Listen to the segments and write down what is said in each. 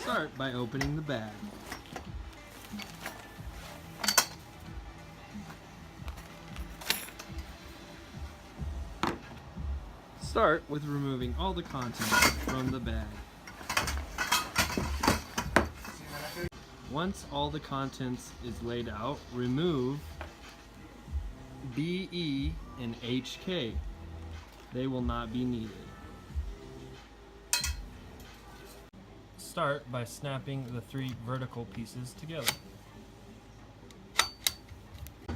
Start by opening the bag. Start with removing all the contents from the bag. Once all the contents is laid out, remove B, E, and HK. They will not be needed. Start by snapping the 3 vertical pieces together.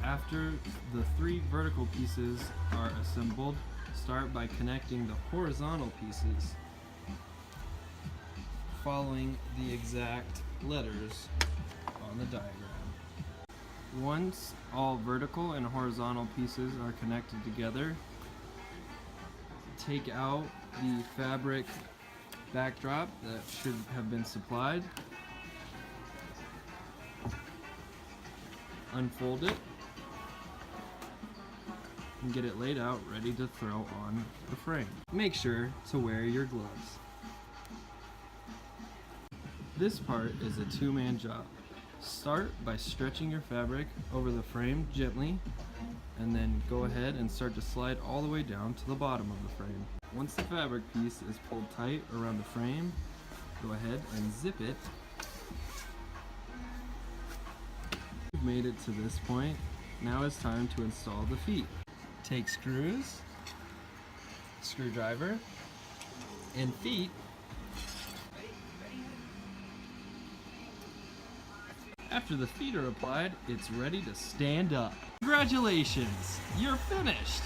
After the 3 vertical pieces are assembled, start by connecting the horizontal pieces, following the exact letters on the diagram. Once all vertical and horizontal pieces are connected together, take out the fabric backdrop that should have been supplied, unfold it, and get it laid out ready to throw on the frame. Make sure to wear your gloves. This part is a 2-man job. Start by stretching your fabric over the frame gently, and then go ahead and start to slide all the way down to the bottom of the frame. Once the fabric piece is pulled tight around the frame, go ahead and zip it. We've made it to this point. Now it's time to install the feet. Take screws, screwdriver, and feet. After the feet are applied, it's ready to stand up. Congratulations, you're finished!